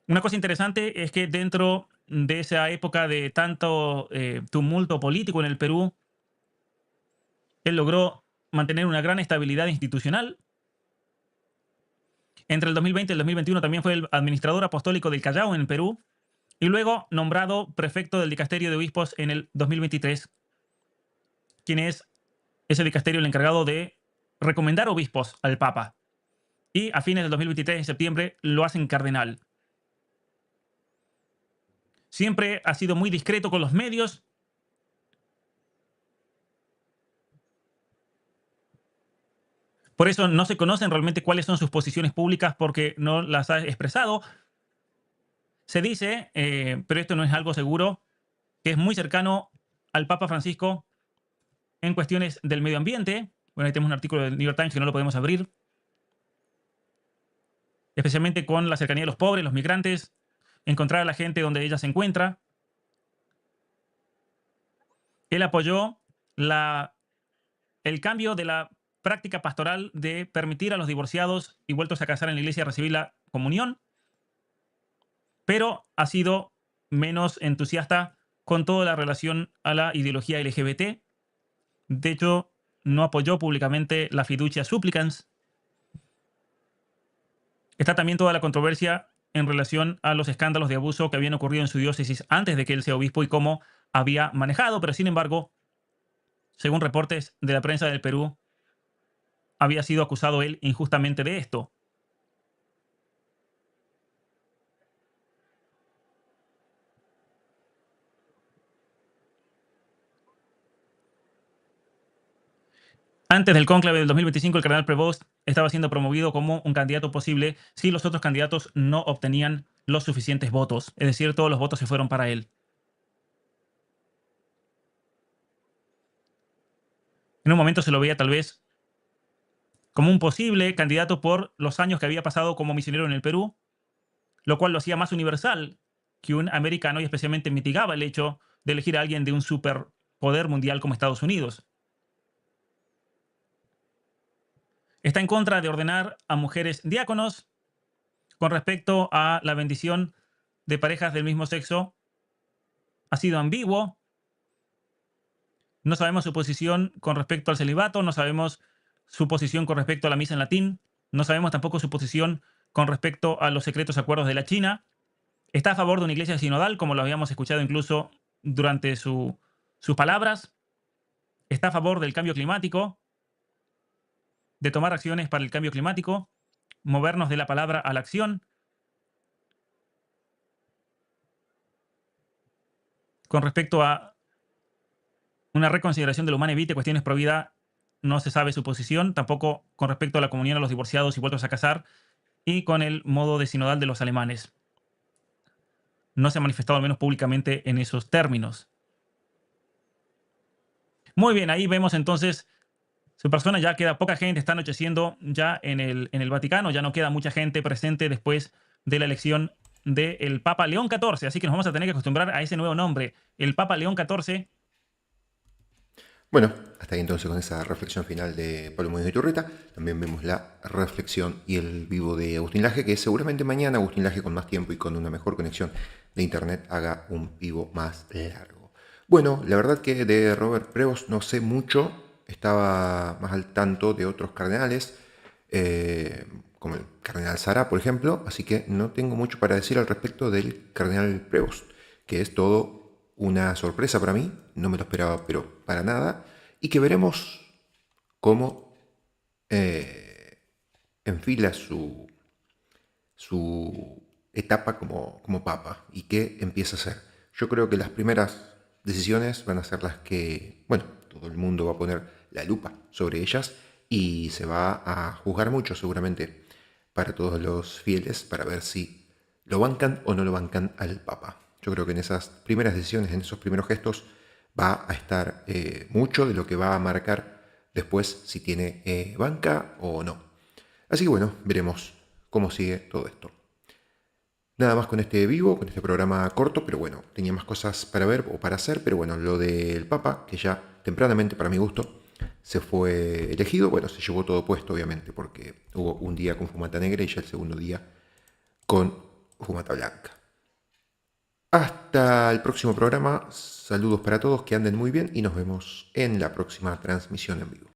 Una cosa interesante es que dentro de esa época de tanto tumulto político en el Perú, él logró mantener una gran estabilidad institucional. Entre el 2020 y el 2021 también fue el administrador apostólico del Callao en el Perú y luego nombrado prefecto del dicasterio de obispos en el 2023, quien es ese dicasterio el encargado de recomendar obispos al Papa. Y a fines del 2023, en septiembre, lo hacen cardenal. Siempre ha sido muy discreto con los medios. Por eso no se conocen realmente cuáles son sus posiciones públicas porque no las ha expresado. Se dice, pero esto no es algo seguro, que es muy cercano al Papa Francisco en cuestiones del medio ambiente. Bueno, ahí tenemos un artículo del New York Times que no lo podemos abrir. Especialmente con la cercanía de los pobres, los migrantes, encontrar a la gente donde ella se encuentra. Él apoyó el cambio de la práctica pastoral de permitir a los divorciados y vueltos a casar en la iglesia recibir la comunión, pero ha sido menos entusiasta con toda la relación a la ideología LGBT. De hecho, no apoyó públicamente la fiducia supplicans. Está también toda la controversia en relación a los escándalos de abuso que habían ocurrido en su diócesis antes de que él sea obispo y cómo había manejado, pero sin embargo, según reportes de la prensa del Perú, había sido acusado él injustamente de esto. Antes del cónclave del 2025, el cardenal Prevost estaba siendo promovido como un candidato posible si los otros candidatos no obtenían los suficientes votos. Es decir, todos los votos se fueron para él. En un momento se lo veía tal vez como un posible candidato por los años que había pasado como misionero en el Perú, lo cual lo hacía más universal que un americano y especialmente mitigaba el hecho de elegir a alguien de un superpoder mundial como Estados Unidos. Está en contra de ordenar a mujeres diáconos. Con respecto a la bendición de parejas del mismo sexo, ha sido ambiguo. No sabemos su posición con respecto al celibato, no sabemos su posición con respecto a la misa en latín, no sabemos tampoco su posición con respecto a los secretos acuerdos de la China. Está a favor de una iglesia sinodal, como lo habíamos escuchado incluso durante sus palabras. Está a favor del cambio climático, de tomar acciones para el cambio climático, movernos de la palabra a la acción. Con respecto a una reconsideración de la Humanae Vitae, cuestiones pro vida, no se sabe su posición, tampoco con respecto a la comunión a los divorciados y vueltos a casar, y con el modo de sinodal de los alemanes. no se ha manifestado al menos públicamente en esos términos. Muy bien, ahí vemos entonces su persona. Ya queda poca gente, está anocheciendo ya en el Vaticano, ya no queda mucha gente presente después de la elección del Papa León XIV, así que nos vamos a tener que acostumbrar a ese nuevo nombre, el Papa León XIV. Bueno, hasta ahí entonces con esa reflexión final de Pablo Muñoz de Iturreta. También vemos la reflexión y el vivo de Agustín Laje, que seguramente mañana Agustín Laje, con más tiempo y con una mejor conexión de internet, haga un vivo más largo. Bueno, la verdad que de Robert Prevost no sé mucho, estaba más al tanto de otros cardenales, como el cardenal Sara, por ejemplo, así que no tengo mucho para decir al respecto del cardenal Prevost, que es todo una sorpresa para mí, no me lo esperaba, pero para nada, y que veremos cómo enfila su etapa como papa y qué empieza a hacer. Yo creo que las primeras decisiones van a ser las que, bueno, todo el mundo va a poner la lupa sobre ellas y se va a juzgar mucho seguramente para todos los fieles para ver si lo bancan o no lo bancan al papa. Yo creo que en esas primeras decisiones, en esos primeros gestos, va a estar mucho de lo que va a marcar después si tiene banca o no. Así que bueno, veremos cómo sigue todo esto. Nada más con este vivo, con este programa corto, pero bueno, tenía más cosas para ver o para hacer, pero bueno, lo del Papa, que ya tempranamente para mi gusto se fue elegido, bueno, se llevó todo puesto obviamente, porque hubo un día con fumata negra y ya el segundo día con fumata blanca. Hasta el próximo programa, saludos para todos, que anden muy bien y nos vemos en la próxima transmisión en vivo.